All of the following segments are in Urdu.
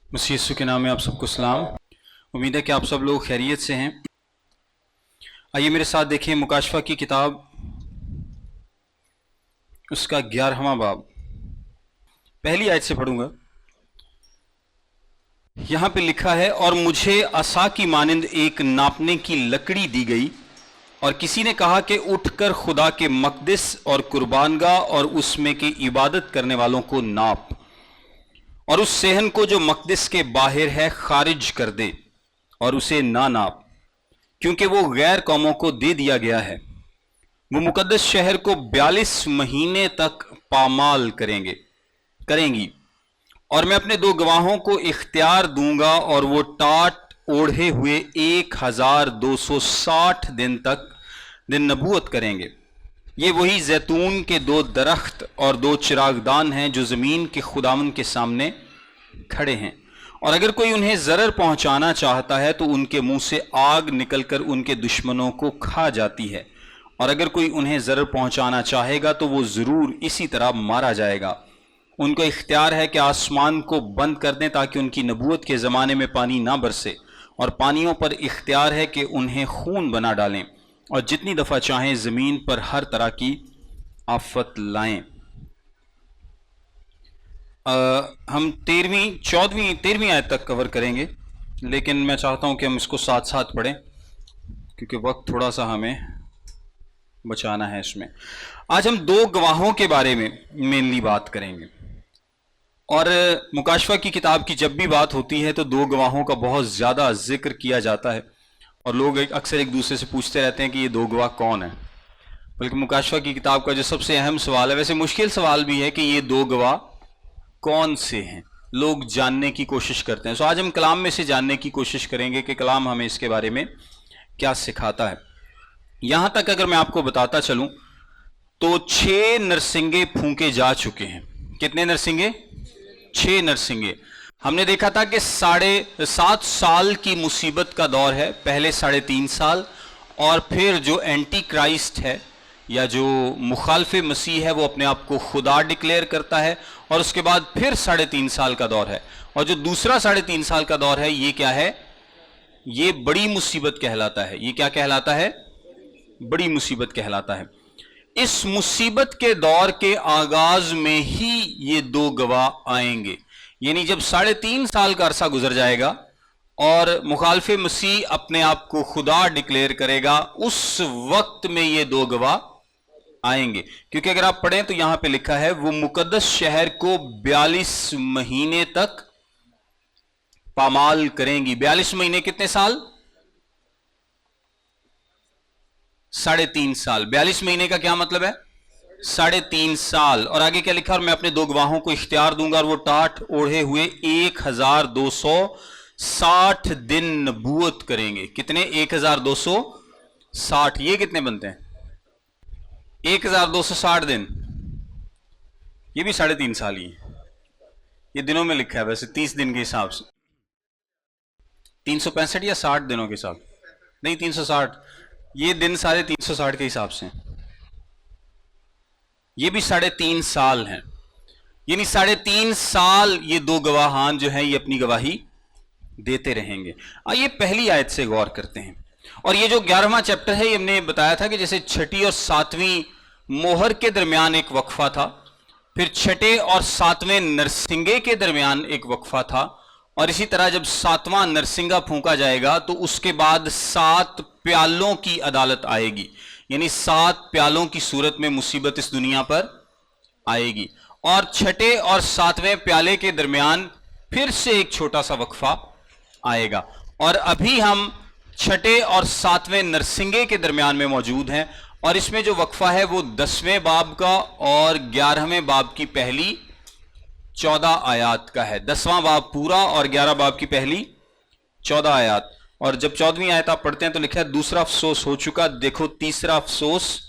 مسیح یسوع کے نام میں آپ سب کو سلام۔ امید ہے کہ آپ سب لوگ خیریت سے ہیں۔ آئیے میرے ساتھ دیکھیں مکاشفہ کی کتاب، اس کا 11واں باب، پہلی آیت سے پڑھوں گا۔ یہاں پہ لکھا ہے، اور مجھے عصا کی مانند ایک ناپنے کی لکڑی دی گئی، اور کسی نے کہا کہ اٹھ کر خدا کے مقدس اور قربانگاہ اور اس میں کی عبادت کرنے والوں کو ناپ، اور اس صحن کو جو مقدس کے باہر ہے خارج کر دے، اور اسے نہ ناپ، کیونکہ وہ غیر قوموں کو دے دیا گیا ہے۔ وہ مقدس شہر کو 42 مہینے تک پامال کریں گی، اور میں اپنے 2 گواہوں کو اختیار دوں گا، اور وہ ٹاٹ اوڑھے ہوئے 1260 دن نبوت کریں گے۔ یہ وہی زیتون کے 2 درخت اور 2 چراغدان ہیں جو زمین کے خداوند کے سامنے کھڑے ہیں، اور اگر کوئی انہیں ضرر پہنچانا چاہتا ہے تو ان کے منہ سے آگ نکل کر ان کے دشمنوں کو کھا جاتی ہے، اور اگر کوئی انہیں ضرر پہنچانا چاہے گا تو وہ ضرور اسی طرح مارا جائے گا۔ ان کو اختیار ہے کہ آسمان کو بند کر دیں تاکہ ان کی نبوت کے زمانے میں پانی نہ برسے، اور پانیوں پر اختیار ہے کہ انہیں خون بنا ڈالیں، اور جتنی دفعہ چاہیں زمین پر ہر طرح کی آفت لائیں۔ ہم 13ویں آیت تک کور کریں گے، لیکن میں چاہتا ہوں کہ ہم اس کو ساتھ ساتھ پڑھیں کیونکہ وقت تھوڑا سا ہمیں بچانا ہے۔ اس میں آج ہم 2 گواہوں کے بارے میں مینلی بات کریں گے، اور مکاشفہ کی کتاب کی جب بھی بات ہوتی ہے تو 2 گواہوں کا بہت زیادہ ذکر کیا جاتا ہے، اور لوگ اکثر ایک دوسرے سے پوچھتے رہتے ہیں کہ یہ 2 گواہ کون ہیں۔ بلکہ مکاشفہ کی کتاب کا جو سب سے اہم سوال ہے، ویسے مشکل سوال بھی ہے، کہ یہ 2 گواہ کون سے ہیں، لوگ جاننے کی کوشش کرتے ہیں۔ سو آج ہم کلام میں سے جاننے کی کوشش کریں گے کہ کلام ہمیں اس کے بارے میں کیا سکھاتا ہے۔ یہاں تک اگر میں آپ کو بتاتا چلوں تو 6 نرسنگے پھونکے جا چکے ہیں۔ کتنے نرسنگے؟ 6 نرسنگے۔ ہم نے دیکھا تھا کہ 7.5 سال کی مصیبت کا دور ہے، پہلے 3.5 سال، اور پھر جو اینٹی کرائسٹ ہے یا جو مخالف مسیح ہے وہ اپنے آپ کو خدا ڈکلیئر کرتا ہے، اور اس کے بعد پھر 3.5 سال کا دور ہے، اور جو دوسرا 3.5 سال کا دور ہے یہ کیا ہے؟ یہ بڑی مصیبت کہلاتا ہے۔ یہ کیا کہلاتا ہے؟ بڑی مصیبت کہلاتا ہے۔ اس مصیبت کے دور کے آغاز میں ہی یہ 2 گواہ آئیں گے، یعنی جب 3.5 سال کا عرصہ گزر جائے گا اور مخالف مسیح اپنے آپ کو خدا ڈکلیئر کرے گا، اس وقت میں یہ 2 گواہ آئیں گے۔ کیونکہ اگر آپ پڑھیں تو یہاں پہ لکھا ہے، وہ مقدس شہر کو 42 مہینے تک پامال کریں گی۔ 42 مہینے کتنے سال؟ 3.5 سال۔ 42 مہینے کا کیا مطلب ہے؟ 3.5 سال۔ اور آگے کیا لکھا؟ اور میں اپنے 2 گواہوں کو اختیار دوں گا، اور وہ ٹاٹ اوڑھے ہوئے 1260 دن نبوت کریں گے۔ کتنے؟ 1260۔ یہ کتنے بنتے ہیں؟ 1260 دن۔ یہ بھی 3.5 سال ہی ہے۔ یہ دنوں میں لکھا ہے، ویسے 30 دن کے حساب سے 365 یا 60 دنوں کے حساب، نہیں 360۔ یہ دن سارے 360 کے حساب سے ہیں۔ یہ بھی 3.5 سال ہیں، یعنی 3.5 سال یہ 2 گواہان جو ہیں یہ اپنی گواہی دیتے رہیں گے۔ آئیے پہلی آیت سے غور کرتے ہیں۔ اور یہ جو 11واں چیپٹر ہے، یہ ہم نے بتایا تھا کہ جیسے 6 اور 7ویں مہر کے درمیان ایک وقفہ تھا، پھر 6 اور 7ویں نرسنگے کے درمیان ایک وقفہ تھا، اور اسی طرح جب 7واں نرسنگا پھونکا جائے گا تو اس کے بعد 7 پیالوں کی عدالت آئے گی، یعنی 7 پیالوں کی صورت میں مصیبت اس دنیا پر آئے گی، اور 6 اور 7ویں پیالے کے درمیان پھر سے ایک چھوٹا سا وقفہ آئے گا، اور ابھی ہم 6 اور 7ویں نرسنگے کے درمیان میں موجود ہیں، اور اس میں جو وقفہ ہے وہ 10ویں باب کا اور 11ویں باب کی پہلی 14 آیات کا ہے۔ 10واں باب پورا اور 11 باب کی پہلی 14 آیات۔ اور جب 14ویں آیت آپ پڑھتے ہیں تو لکھا ہے، دوسرا افسوس ہو چکا، دیکھو تیسرا افسوس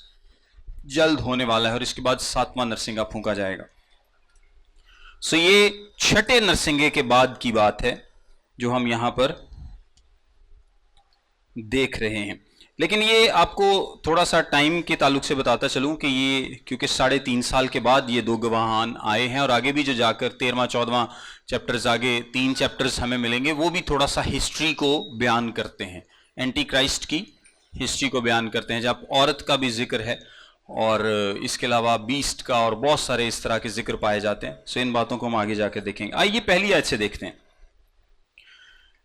جلد ہونے والا ہے، اور اس کے بعد 7واں نرسنگا پھونکا جائے گا۔ سو یہ 6 نرسنگے کے بعد کی بات ہے جو ہم یہاں پر دیکھ رہے ہیں۔ لیکن یہ آپ کو تھوڑا سا ٹائم کے تعلق سے بتاتا چلوں کہ یہ کیونکہ 3.5 سال کے بعد یہ 2 گواہان آئے ہیں، اور آگے بھی جو جا کر 13واں 14واں چیپٹرز، آگے 3 چیپٹرز ہمیں ملیں گے، وہ بھی تھوڑا سا ہسٹری کو بیان کرتے ہیں، اینٹی کرائسٹ کی ہسٹری کو بیان کرتے ہیں، جب عورت کا بھی ذکر ہے اور اس کے علاوہ بیسٹ کا اور بہت سارے اس طرح کے ذکر پائے جاتے ہیں. سو ان باتوں کو ہم آگے جا کے دیکھیں گے. آئیے پہلی آیت سے دیکھتے ہیں.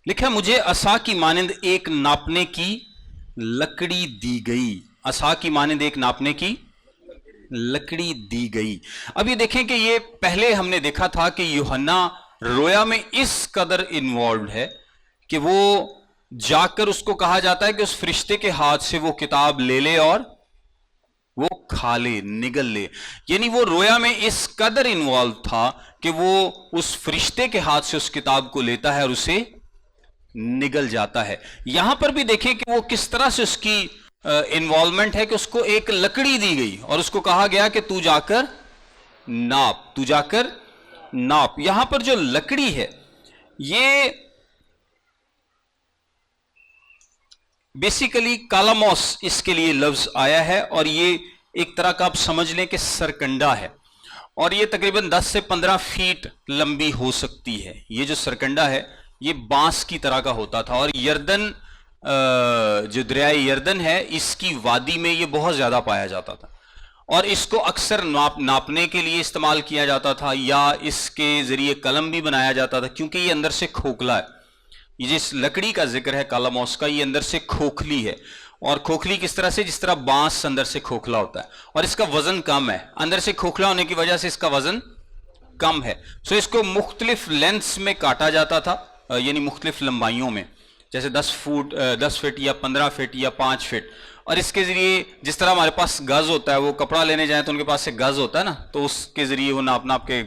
لکھا مجھے عصا کی مانند ایک ناپنے کی لکڑی دی گئی. عصا کی مانند ایک ناپنے کی لکڑی دی گئی. اب یہ دیکھیں کہ یہ پہلے ہم نے دیکھا تھا کہ یوحنا رویا میں اس قدر انوالوڈ ہے کہ وہ جا کر اس کو کہا جاتا ہے کہ اس فرشتے کے ہاتھ سے وہ کتاب لے لے اور وہ کھا لے، نگل لے. یعنی وہ رویا میں اس قدر انوالو تھا کہ وہ اس فرشتے کے ہاتھ سے اس کتاب کو لیتا ہے اور اسے نگل جاتا ہے. یہاں پر بھی دیکھیں کہ وہ کس طرح سے اس کی انوالومنٹ ہے کہ اس کو ایک لکڑی دی گئی اور اس کو کہا گیا کہ تو جا کر ناپ، تو جا کر ناپ. یہاں پر جو لکڑی ہے یہ بیسیکلی کالاموس اس کے لیے لفظ آیا ہے، اور یہ ایک طرح کا آپ سمجھ لیں کہ سرکنڈا ہے، اور یہ تقریباً 10 سے 15 فیٹ لمبی ہو سکتی ہے. یہ جو سرکنڈا ہے یہ بانس کی طرح کا ہوتا تھا، اور یردن جو دریائے یردن ہے اس کی وادی میں یہ بہت زیادہ پایا جاتا تھا، اور اس کو اکثر ناپنے کے لیے استعمال کیا جاتا تھا، یا اس کے ذریعے قلم بھی بنایا جاتا تھا، کیونکہ یہ اندر سے کھوکھلا ہے. یہ جس لکڑی کا ذکر ہے کالاموس کا، یہ اندر سے کھوکھلی ہے. اور کھوکھلی کس طرح سے؟ جس طرح بانس اندر سے کھوکھلا ہوتا ہے، اور اس کا وزن کم ہے. اندر سے کھوکھلا ہونے کی وجہ سے اس کا وزن کم ہے. سو اس کو مختلف لینتھس میں کاٹا جاتا تھا، یعنی مختلف لمبائیوں میں، جیسے 10 فٹ یا 15 فٹ یا 5 فٹ. اور اس کے ذریعے جس طرح ہمارے پاس گز ہوتا ہے، وہ کپڑا لینے جائیں تو ان کے پاس ایک گز ہوتا ہے نا، تو اس کے ذریعے وہ ناپ ناپ کے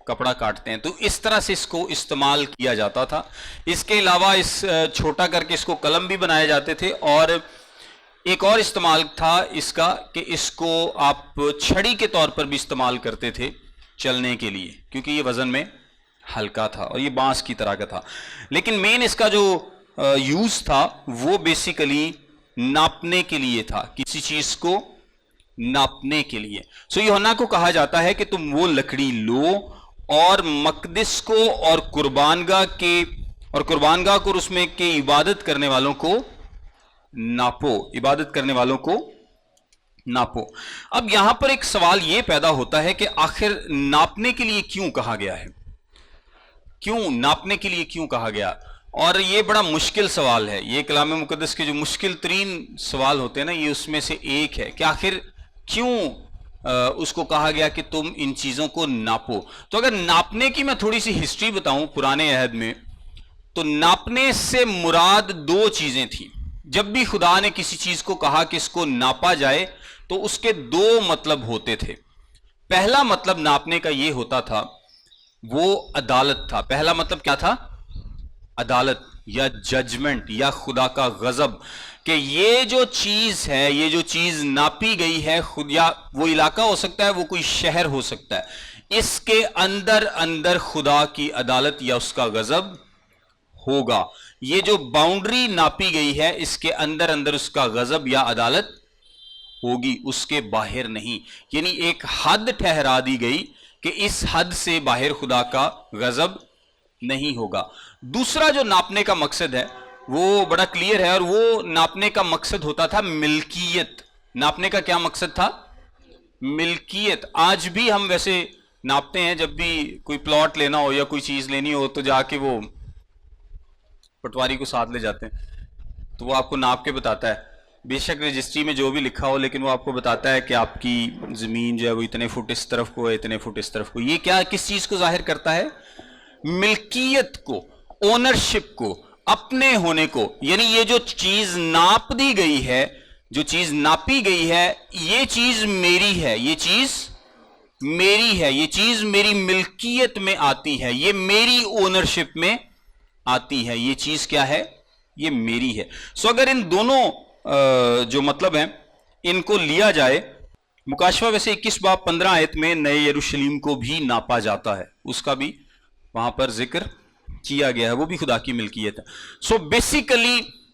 کپڑا کاٹتے ہیں. تو اس طرح سے اس کو استعمال کیا جاتا تھا. اس کے علاوہ اس چھوٹا کر کے اس کو قلم بھی بنائے جاتے تھے، اور ایک اور استعمال تھا اس کا کہ اس کو آپ چھڑی کے طور پر بھی استعمال کرتے تھے چلنے کے لیے، کیونکہ یہ وزن میں ہلکا تھا اور یہ بانس کی طرح کا تھا. لیکن مین اس کا جو یوز تھا وہ بیسیکلی ناپنے کے لیے تھا، کسی چیز کو ناپنے کے لیے. سو یوحنا کو کہا جاتا ہے کہ تم وہ لکڑی لو اور مقدس کو اور قربانگاہ کو اور اس میں کے عبادت کرنے والوں کو ناپو، عبادت کرنے والوں کو ناپو. اب یہاں پر ایک سوال یہ پیدا ہوتا ہے کہ آخر ناپنے کے لیے کیوں کہا گیا ہے؟ کیوں ناپنے کے لیے کیوں کہا گیا؟ اور یہ بڑا مشکل سوال ہے. یہ کلام مقدس کے جو مشکل ترین سوال ہوتے ہیں نا، یہ اس میں سے ایک ہے کہ آخر کیوں اس کو کہا گیا کہ تم ان چیزوں کو ناپو. تو اگر ناپنے کی میں تھوڑی سی ہسٹری بتاؤں پرانے عہد میں، تو ناپنے سے مراد 2 چیزیں تھیں. جب بھی خدا نے کسی چیز کو کہا کہ اس کو ناپا جائے تو اس کے 2 مطلب ہوتے تھے. پہلا مطلب ناپنے کا یہ ہوتا تھا، وہ عدالت تھا. پہلا مطلب کیا تھا؟ عدالت یا ججمنٹ یا خدا کا غضب، کہ یہ جو چیز ہے، یہ جو چیز ناپی گئی ہے، خود یا وہ علاقہ ہو سکتا ہے، وہ کوئی شہر ہو سکتا ہے، اس کے اندر خدا کی عدالت یا اس کا غضب ہوگا. یہ جو باؤنڈری ناپی گئی ہے، اس کے اندر اس کا غضب یا عدالت ہوگی، اس کے باہر نہیں. یعنی ایک حد ٹھہرا دی گئی کہ اس حد سے باہر خدا کا غضب نہیں ہوگا. دوسرا جو ناپنے کا مقصد ہے وہ بڑا کلیئر ہے، اور وہ ناپنے کا مقصد ہوتا تھا ملکیت. ناپنے کا کیا مقصد تھا؟ ملکیت. آج بھی ہم ویسے ناپتے ہیں، جب بھی کوئی پلاٹ لینا ہو یا کوئی چیز لینی ہو تو جا کے وہ پٹواری کو ساتھ لے جاتے ہیں، تو وہ آپ کو ناپ کے بتاتا ہے. بے شک رجسٹری میں جو بھی لکھا ہو، لیکن وہ آپ کو بتاتا ہے کہ آپ کی زمین جو ہے وہ اتنے فٹ اس طرف کو ہے، اتنے فٹ اس طرف کو. یہ کیا کس چیز کو ظاہر کرتا ہے؟ ملکیت کو، اونرشپ کو، اپنے ہونے کو. یعنی یہ جو چیز ناپ دی گئی ہے، جو چیز ناپی گئی ہے، یہ چیز میری ہے، یہ چیز میری ہے، یہ چیز میری ملکیت میں آتی ہے، یہ میری اونرشپ میں آتی ہے. یہ چیز کیا ہے؟ یہ میری ہے. سو اگر ان دونوں جو مطلب ہیں ان کو لیا جائے، مکاشفہ ویسے 21 باب 15 آیت میں نئے یروشلم کو بھی ناپا جاتا ہے، اس کا بھی وہاں پر ذکر کیا گیا ہے، وہ بھی خدا کی ملکیت ہے. سو بیسیکلی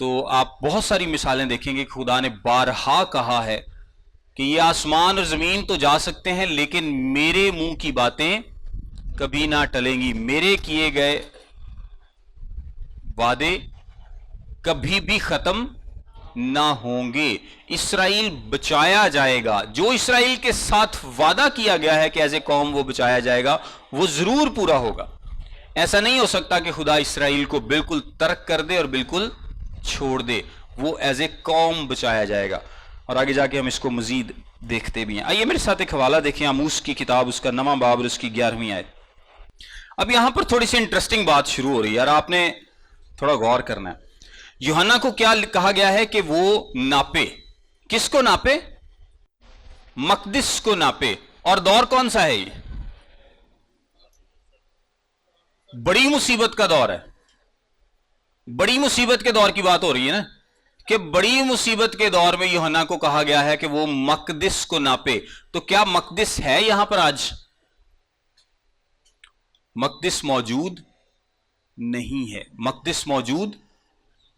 تو آپ بہت ساری مثالیں دیکھیں گے کہ خدا نے بارہا کہا ہے کہ یہ آسمان اور زمین تو جا سکتے ہیں لیکن میرے منہ کی باتیں کبھی نہ ٹلیں گی، میرے کیے گئے وعدے کبھی بھی ختم نہ ہوں گے، اسرائیل بچایا جائے گا، جو اسرائیل کے ساتھ وعدہ کیا گیا ہے کہ ایز اے قوم وہ بچایا جائے گا وہ ضرور پورا ہوگا۔ ایسا نہیں ہو سکتا کہ خدا اسرائیل کو بالکل ترک کر دے اور بالکل چھوڑ دے، وہ ایز اے قوم بچایا جائے گا۔ اور آگے جا کے ہم اس کو مزید دیکھتے بھی ہیں۔ آئیے میرے ساتھ ایک حوالہ دیکھیں، آموس کی کتاب، اس کا 9واں باب اور اس کی 11ویں آیت۔ اب یہاں پر تھوڑی سی انٹرسٹنگ بات شروع ہو رہی ہے، یار آپ نے تھوڑا غور کرنا ہے۔ یوحنا کو کیا کہا گیا ہے کہ وہ ناپے، کس کو ناپے؟ مقدس کو ناپے۔ اور دور کون سا ہے؟ یہ بڑی مصیبت کا دور ہے، بڑی مصیبت کے دور کی بات ہو رہی ہے نا، کہ بڑی مصیبت کے دور میں یوحنا کو کہا گیا ہے کہ وہ مقدس کو ناپے۔ تو کیا مقدس ہے یہاں پر آج؟ مقدس موجود نہیں ہے، مقدس موجود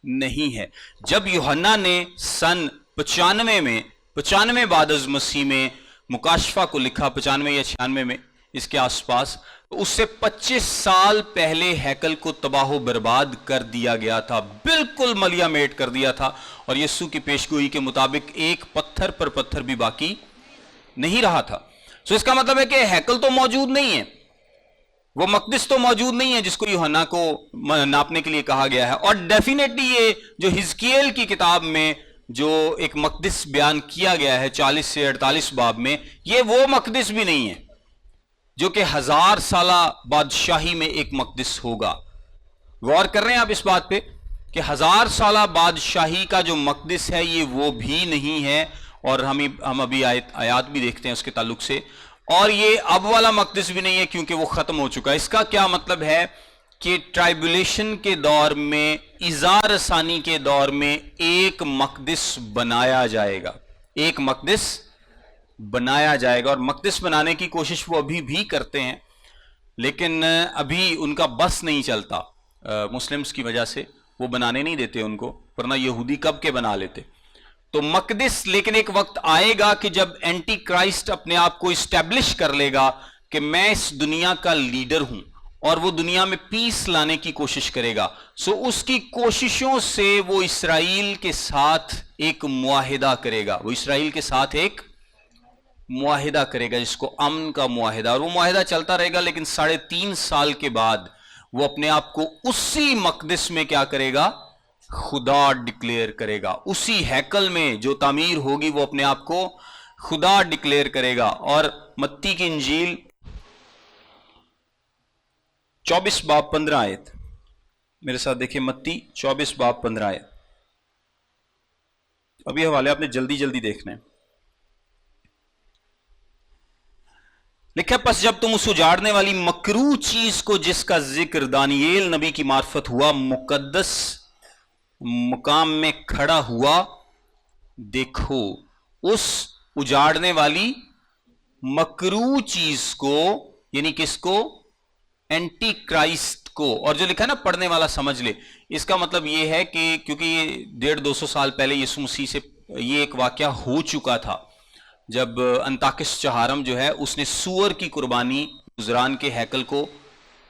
نہیں ہے۔ جب یوحنا نے سن 95 بعد از مسیح میں مکاشفہ کو لکھا، 95 یا 96 میں اس کے آس پاس، تو اس سے 25 سال پہلے ہیکل کو تباہ و برباد کر دیا گیا تھا، بالکل ملیا میٹ کر دیا تھا، اور یسوع کی پیشگوئی کے مطابق ایک پتھر پر پتھر بھی باقی نہیں رہا تھا۔ سو اس کا مطلب ہے کہ ہیکل تو موجود نہیں ہے، وہ مقدس تو موجود نہیں ہے جس کو یوحنا کو ناپنے کے لیے کہا گیا ہے۔ اور ڈیفینیٹلی یہ جو حزقیل کی کتاب میں جو ایک مقدس بیان کیا گیا ہے 40 سے 48 باب میں، یہ وہ مقدس بھی نہیں ہے جو کہ 1000 سالہ بادشاہی میں ایک مقدس ہوگا۔ غور کر رہے ہیں آپ اس بات پہ کہ 1000 سالہ بادشاہی کا جو مقدس ہے یہ وہ بھی نہیں ہے، اور ہم ابھی آیات بھی دیکھتے ہیں اس کے تعلق سے۔ اور یہ اب والا مقدس بھی نہیں ہے کیونکہ وہ ختم ہو چکا ہے۔ اس کا کیا مطلب ہے کہ ٹرائبولیشن کے دور میں، ایذا رسانی کے دور میں ایک مقدس بنایا جائے گا، ایک مقدس بنایا جائے گا، اور مقدس بنانے کی کوشش وہ ابھی بھی کرتے ہیں، لیکن ابھی ان کا بس نہیں چلتا مسلمز کی وجہ سے، وہ بنانے نہیں دیتے ان کو، ورنہ یہودی کب کے بنا لیتے۔ تو مقدس، لیکن ایک وقت آئے گا کہ جب اینٹی کرائسٹ اپنے آپ کو اسٹیبلش کر لے گا کہ میں اس دنیا کا لیڈر ہوں، اور وہ دنیا میں پیس لانے کی کوشش کرے گا۔ سو اس کی کوششوں سے وہ اسرائیل کے ساتھ ایک معاہدہ کرے گا، وہ اسرائیل کے ساتھ ایک معاہدہ کرے گا جس کو امن کا معاہدہ، اور وہ معاہدہ چلتا رہے گا، لیکن 3.5 سال کے بعد وہ اپنے آپ کو اسی مقدس میں کیا کرے گا؟ خدا ڈکلیئر کرے گا۔ اسی ہیکل میں جو تعمیر ہوگی وہ اپنے آپ کو خدا ڈکلیئر کرے گا۔ اور متی کی انجیل 24 باب 15 آیت، میرے ساتھ دیکھیں، متی 24 باب 15 آیت۔ ابھی حوالے آپ نے جلدی جلدی دیکھنا ہے۔ لکھا، پس جب تم اس اجاڑنے والی مکروہ چیز کو جس کا ذکر دانییل نبی کی معرفت ہوا مقدس مقام میں کھڑا ہوا دیکھو، اس اجاڑنے والی مکروہ چیز کو، یعنی کس کو؟ اینٹی کرائسٹ کو۔ اور جو لکھا نا پڑھنے والا سمجھ لے، اس کا مطلب یہ ہے کہ کیونکہ یہ 150-200 سال پہلے یسوع مسیح سے یہ ایک واقعہ ہو چکا تھا، جب انتاکس چہارم جو ہے اس نے سور کی قربانی گزران کے ہیکل کو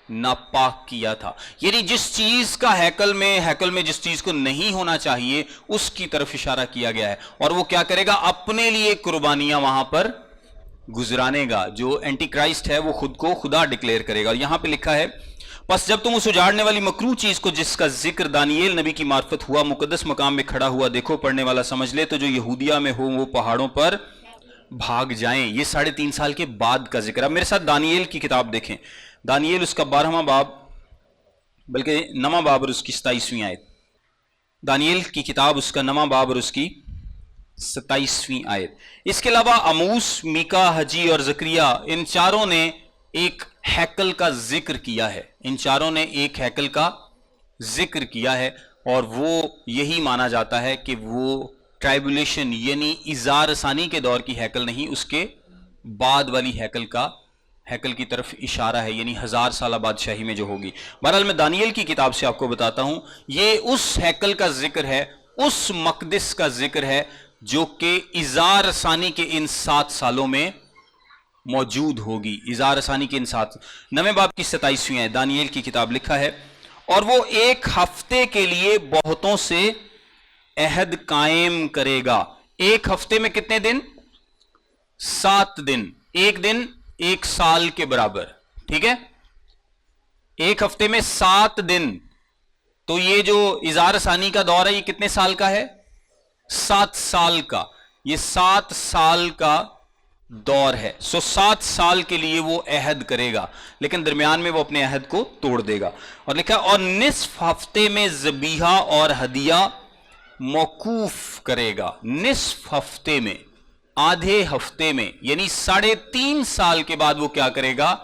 ناپاک کیا تھا، یعنی جس چیز کا ہیکل میں جس چیز کو نہیں ہونا چاہیے اس کی طرف اشارہ کیا گیا ہے، اور وہ کیا کرے گا؟ اپنے لیے قربانیاں وہاں پر گزرانے گا۔ جو اینٹی کرائسٹ ہے وہ خود کو خدا ڈکلیئر کرے گا۔ اور یہاں پہ لکھا ہے، پس جب تم اس اجاڑنے والی مکروہ چیز کو جس کا ذکر دانییل نبی کی معرفت ہوا مقدس مقام میں کھڑا ہوا دیکھو، پڑھنے والا سمجھ لے، تو جو یہودیہ میں ہو وہ پہاڑوں پر بھاگ جائیں۔ یہ 3.5 سال کے بعد کا ذکر ہے۔ میرے ساتھ دانییل کی کتاب دیکھیں، دانییل اس کا 12واں باب، بلکہ 9واں باب اور اس کی 27ویں آیت۔ دانییل کی کتاب اس کا 9واں باب اور اس کی 27ویں آیت۔ اس کے علاوہ آموس، میکا، حجی اور زکریا، ان چاروں نے ایک ہیکل کا ذکر کیا ہے، ان چاروں نے ایک ہیکل کا ذکر کیا ہے، اور وہ یہی مانا جاتا ہے کہ وہ ٹرائبولیشن یعنی ایذا رسانی کے دور کی ہیکل نہیں، اس کے بعد والی ہیکل کا ہیکل کی طرف اشارہ ہے، یعنی 1000 سالہ بادشاہی میں جو ہوگی۔ بہرحال میں دانیل کی کتاب سے آپ کو بتاتا ہوں، یہ اس ہیکل کا ذکر ہے، اس مقدس کا ذکر ہے جو کہ اِزار ثانی کے ان 7 سالوں میں موجود ہوگی۔ اِزار ثانی کے ان 9 باب کی 27ویں آیت دانیل کی کتاب لکھا ہے، اور وہ 1 ہفتے کے لیے بہتوں سے عہد قائم کرے گا۔ 1 ہفتے میں کتنے دن؟ 7 دن، 1 دن 1 سال کے برابر، ٹھیک ہے؟ 1 ہفتے میں 7 دن، تو یہ جو اِزار ثانی کا دور ہے یہ کتنے سال کا ہے؟ 7 سال کا، یہ 7 سال کا دور ہے۔ 7 سال کے لیے وہ عہد کرے گا، لیکن درمیان میں وہ اپنے عہد کو توڑ دے گا۔ اور لکھا اور نصف ہفتے میں ذبیحہ اور ہدیہ موقوف کرے گا۔ نصف ہفتے میں، آدھے ہفتے میں، یعنی 3.5 سال کے بعد وہ کیا کرے گا؟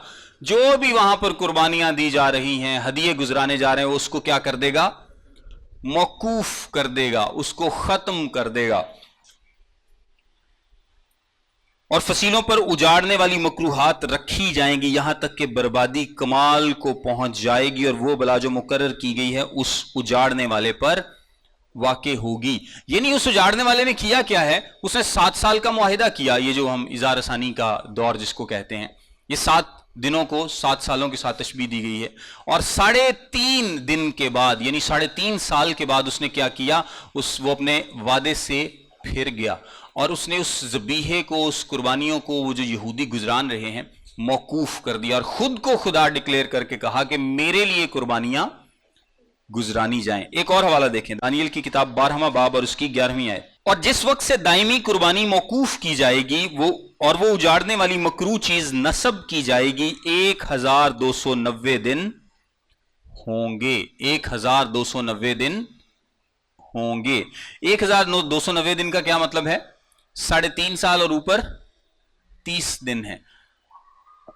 جو بھی وہاں پر قربانیاں دی جا رہی ہیں، ہدیے گزرانے جا رہے ہیں، اس کو کیا کر دے گا؟ موقوف کر دے گا، اس کو ختم کر دے گا۔ اور فصیلوں پر اجاڑنے والی مکروہات رکھی جائیں گی یہاں تک کہ بربادی کمال کو پہنچ جائے گی، اور وہ بلا جو مقرر کی گئی ہے اس اجاڑنے والے پر واقع ہوگی۔ یعنی اس اجاڑنے والے نے کیا کیا ہے؟ اس نے 7 سال کا معاہدہ کیا، یہ جو ہم اِزار ثانی کا دور جس کو کہتے ہیں، یہ 7 دنوں کو 7 سالوں کے ساتھ تشبیہ دی گئی ہے، اور 3.5 دن کے بعد، یعنی 3.5 سال کے بعد اس نے کیا کیا؟ وہ اپنے وعدے سے پھر گیا، اور اس نے اس ذبیحے کو، اس قربانیوں کو، وہ جو یہودی گزران رہے ہیں، موقوف کر دیا، اور خود کو خدا ڈکلیئر کر کے کہا کہ میرے لیے قربانیاں گزرانی جائیں۔ ایک اور حوالہ دیکھیں، دانیل کی کتاب 12واں باب اور اس کی 11ویں آیت۔ اور جس وقت سے دائمی قربانی موقوف کی جائے گی اور وہ اجاڑنے والی مکروہ چیز نصب کی جائے گی، 1290 دن ہوں گے۔ 1290 دن ہوں گے۔ 1290 دن کا کیا مطلب ہے؟ 3.5 سال اور اوپر 30 دن ہے۔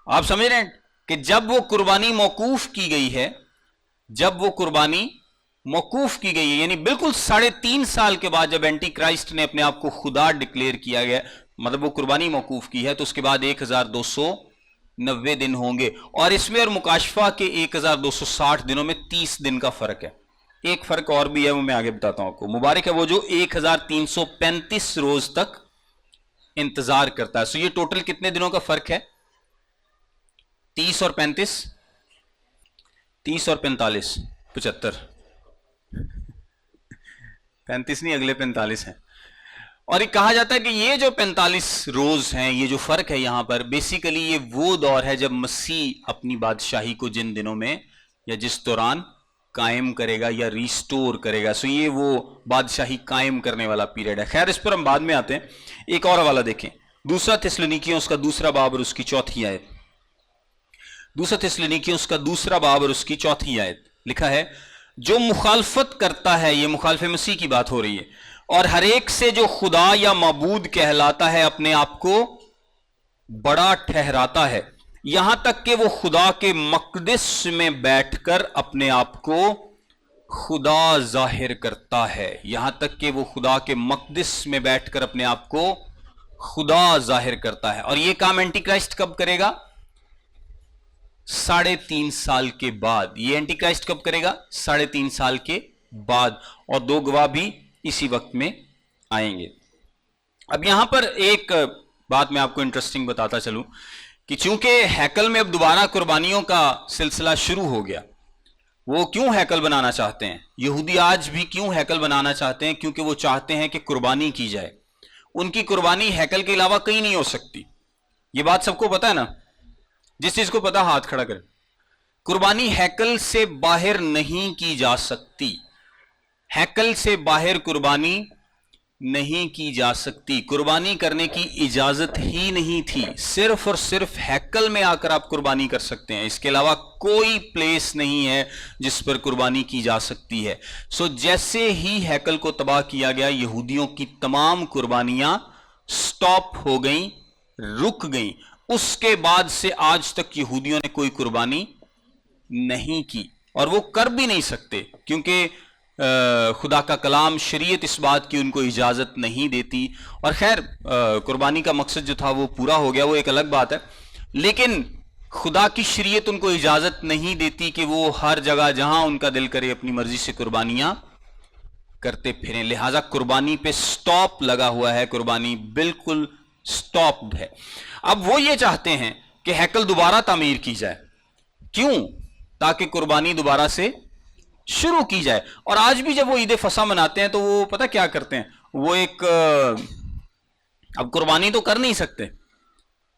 آپ سمجھ رہے ہیں کہ جب وہ قربانی موقوف کی گئی ہے، یعنی بالکل 3.5 سال کے بعد جب اینٹی کرائسٹ نے اپنے آپ کو خدا ڈکلیئر کیا گیا، مطلب وہ قربانی موقوف کی ہے، تو اس کے بعد 1290 دن ہوں گے، اور اس میں اور مکاشفہ کے 1260 دنوں میں 30 دن کا فرق ہے۔ ایک فرق اور بھی ہے، وہ میں آگے بتاتا ہوں آپ کو۔ مبارک ہے وہ جو 1335 روز تک انتظار کرتا ہے۔ سو یہ ٹوٹل کتنے دنوں کا فرق ہے؟ 30 اور 35، 30 اور 45، 75، 35 نہیں، اگلے 45 ہیں۔ اور یہ کہا جاتا ہے کہ یہ جو 45 روز ہیں، یہ جو فرق ہے یہاں پر، بیسیکلی یہ وہ دور ہے جب مسیح اپنی بادشاہی کو جن دنوں میں یا جس دوران قائم کرے گا یا ریسٹور کرے گا۔ سو یہ وہ بادشاہی قائم کرنے والا پیریڈ ہے۔ خیر اس پر ہم بعد میں آتے ہیں۔ ایک اور حوالہ دیکھیں، 2 تھیسالونیکیوں اس کا 2 باب اور اس کی 4 آیت۔ 2 تھیسالونیکیوں اس کا 2 باب اور اس کی 4 آیت لکھا ہے، جو مخالفت کرتا ہے، یہ مخالف مسیح کی بات ہو رہی ہے، اور ہر ایک سے جو خدا یا معبود کہلاتا ہے اپنے آپ کو بڑا ٹھہراتا ہے، یہاں تک کہ وہ خدا کے مقدس میں بیٹھ کر اپنے آپ کو خدا ظاہر کرتا ہے۔ یہاں تک کہ وہ خدا کے مقدس میں بیٹھ کر اپنے آپ کو خدا ظاہر کرتا ہے۔ اور یہ کام اینٹی کرائسٹ کب کرے گا؟ 3.5 سال کے بعد۔ یہ اینٹی کرائسٹ کب کرے گا؟ 3.5 سال کے بعد، اور 2 گواہ بھی اسی وقت میں آئیں گے۔ اب یہاں پر ایک بات میں آپ کو انٹرسٹنگ بتاتا چلوں کہ چونکہ ہیکل میں اب دوبارہ قربانیوں کا سلسلہ شروع ہو گیا، وہ کیوں ہیکل بنانا چاہتے ہیں؟ یہودی آج بھی کیوں ہیکل بنانا چاہتے ہیں؟ کیونکہ وہ چاہتے ہیں کہ قربانی کی جائے۔ ان کی قربانی ہیکل کے علاوہ کہیں نہیں ہو سکتی۔ یہ بات سب کو پتا ہے نا؟ جس چیز کو پتا ہاتھ کھڑا کرے۔ قربانی ہیکل سے باہر نہیں کی جا سکتی، ہیکل سے باہر قربانی نہیں کی جا سکتی۔ قربانی کرنے کی اجازت ہی نہیں تھی، صرف اور صرف ہیکل میں آ کر آپ قربانی کر سکتے ہیں، اس کے علاوہ کوئی پلیس نہیں ہے جس پر قربانی کی جا سکتی ہے۔ سو جیسے ہی ہیکل کو تباہ کیا گیا، یہودیوں کی تمام قربانیاں سٹاپ ہو گئیں، رک گئیں۔ اس کے بعد سے آج تک یہودیوں نے کوئی قربانی نہیں کی، اور وہ کر بھی نہیں سکتے، کیونکہ خدا کا کلام، شریعت اس بات کی ان کو اجازت نہیں دیتی۔ اور خیر قربانی کا مقصد جو تھا وہ پورا ہو گیا، وہ ایک الگ بات ہے۔ لیکن خدا کی شریعت ان کو اجازت نہیں دیتی کہ وہ ہر جگہ جہاں ان کا دل کرے اپنی مرضی سے قربانیاں کرتے پھریں، لہٰذا قربانی پہ سٹاپ لگا ہوا ہے، قربانی بالکل سٹاپڈ ہے۔ اب وہ یہ چاہتے ہیں کہ ہیکل دوبارہ تعمیر کی جائے، کیوں؟ تاکہ قربانی دوبارہ سے شروع کی جائے۔ اور آج بھی جب وہ عید فصح مناتے ہیں تو وہ پتہ کیا کرتے ہیں، وہ ایک اب قربانی تو کر نہیں سکتے،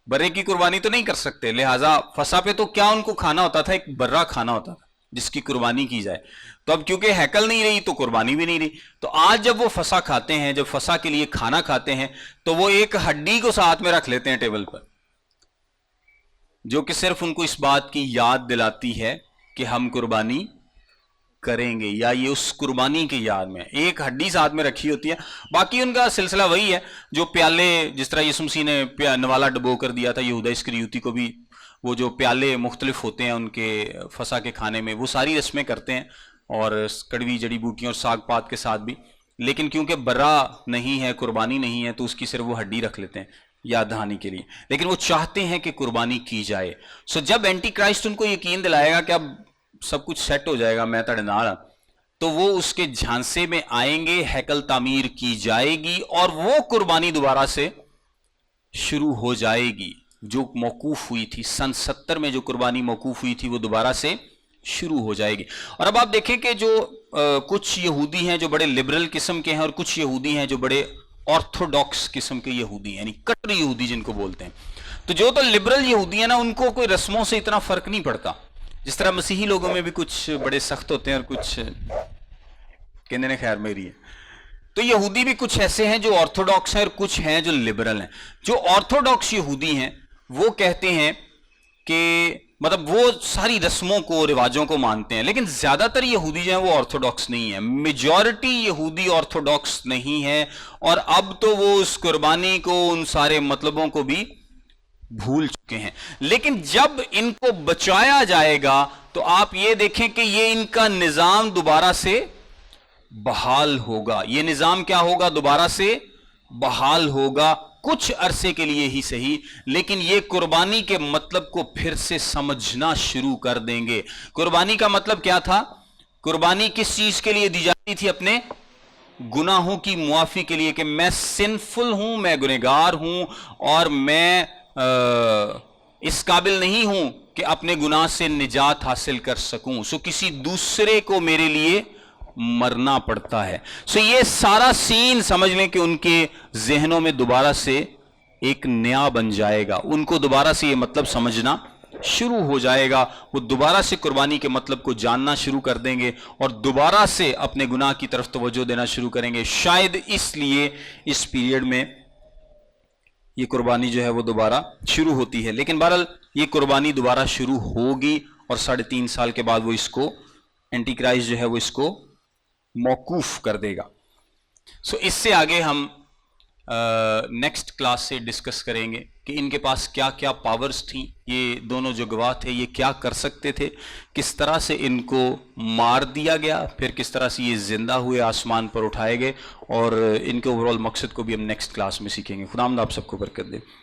برے کی قربانی تو نہیں کر سکتے، لہٰذا فصح پہ تو کیا ان کو کھانا ہوتا تھا، ایک برا کھانا ہوتا تھا جس کی قربانی کی جائے۔ تو اب کیونکہ ہیکل نہیں رہی تو قربانی بھی نہیں رہی، تو آج جب وہ فصح کھاتے ہیں، جب فصح کے لیے کھانا کھاتے ہیں، تو وہ ایک ہڈی کو ساتھ میں رکھ لیتے ہیں ٹیبل پر، جو کہ صرف ان کو اس بات کی یاد دلاتی ہے کہ ہم قربانی کریں گے، یا یہ اس قربانی کی یاد میں ایک ہڈی ساتھ میں رکھی ہوتی ہے۔ باقی ان کا سلسلہ وہی ہے جو پیالے، جس طرح یسوع مسیح نے نوالا ڈبو کر دیا تھا یہودا اسکریوتی کو بھی، وہ جو پیالے مختلف ہوتے ہیں ان کے فصح کے کھانے میں، وہ ساری رسمیں کرتے ہیں، اور کڑوی جڑی بوٹیوں اور ساگ پات کے ساتھ بھی، لیکن کیونکہ برا نہیں ہے، قربانی نہیں ہے، تو اس کی صرف وہ ہڈی رکھ لیتے ہیں یاد دہانی کے لیے، لیکن وہ چاہتے ہیں کہ قربانی کی جائے۔ سو جب اینٹی کرائسٹ ان کو یقین دلائے گا کہ اب سب کچھ سیٹ ہو جائے گا، میں تڑے نال، تو وہ اس کے جھانسے میں آئیں گے، ہیکل تعمیر کی جائے گی اور وہ قربانی دوبارہ سے شروع ہو جائے گی جو موقوف ہوئی تھی سن 70 میں، جو قربانی موقوف ہوئی تھی وہ دوبارہ سے شروع ہو جائے گی۔ اور اب آپ دیکھیں کہ جو کچھ یہودی ہیں جو بڑے لبرل قسم کے ہیں، اور کچھ یہودی ہیں جو بڑے آرتھوڈاکس قسم کے یہودی ہیں، یعنی کٹر یہودی جن کو بولتے ہیں، تو جو تو لبرل یہودی ہیں نا، ان کو کوئی رسموں سے اتنا فرق نہیں پڑتا، جس طرح مسیحی لوگوں میں بھی کچھ بڑے سخت ہوتے ہیں اور کچھ کہنے نے خیر میری ہے، تو یہودی بھی کچھ ایسے ہیں جو آرتھوڈاکس ہیں اور کچھ ہیں جو لبرل ہیں۔ جو آرتھوڈاکس یہودی ہیں وہ کہتے ہیں کہ مطلب وہ ساری رسموں کو، رواجوں کو مانتے ہیں، لیکن زیادہ تر یہودی جو ہیں وہ آرتھوڈاکس نہیں ہیں، میجورٹی یہودی آرتھوڈاکس نہیں ہے، اور اب تو وہ اس قربانی کو، ان سارے مطلبوں کو بھی بھول چکے ہیں۔ لیکن جب ان کو بچایا جائے گا تو آپ یہ دیکھیں کہ یہ ان کا نظام دوبارہ سے بحال ہوگا۔ یہ نظام کیا ہوگا؟ دوبارہ سے بحال ہوگا، کچھ عرصے کے لیے ہی صحیح، لیکن یہ قربانی کے مطلب کو پھر سے سمجھنا شروع کر دیں گے۔ قربانی کا مطلب کیا تھا؟ قربانی کس چیز کے لیے دی جاتی تھی؟ اپنے گناہوں کی معافی کے لیے، کہ میں سنفل ہوں، میں گنہگار ہوں، اور میں اس قابل نہیں ہوں کہ اپنے گناہ سے نجات حاصل کر سکوں، سو کسی دوسرے کو میرے لیے مرنا پڑتا ہے۔ سو یہ سارا سین سمجھ لیں کہ ان کے ذہنوں میں دوبارہ سے ایک نیا بن جائے گا، ان کو دوبارہ سے یہ مطلب سمجھنا شروع ہو جائے گا، وہ دوبارہ سے قربانی کے مطلب کو جاننا شروع کر دیں گے اور دوبارہ سے اپنے گناہ کی طرف توجہ دینا شروع کریں گے۔ شاید اس لیے اس پیریڈ میں یہ قربانی جو ہے وہ دوبارہ شروع ہوتی ہے، لیکن بہرحال یہ قربانی دوبارہ شروع ہوگی، اور 3.5 سال کے بعد وہ اس کو، اینٹی کرائسٹ جو ہے وہ اس کو موقوف کر دے گا۔ سو اس سے آگے ہم نیکسٹ کلاس سے ڈسکس کریں گے کہ ان کے پاس کیا کیا پاورز تھیں، یہ دونوں جو گواہ تھے یہ کیا کر سکتے تھے، کس طرح سے ان کو مار دیا گیا، پھر کس طرح سے یہ زندہ ہوئے، آسمان پر اٹھائے گئے، اور ان کے اوورال مقصد کو بھی ہم نیکسٹ کلاس میں سیکھیں گے۔ خداوند آپ سب کو برکت دے۔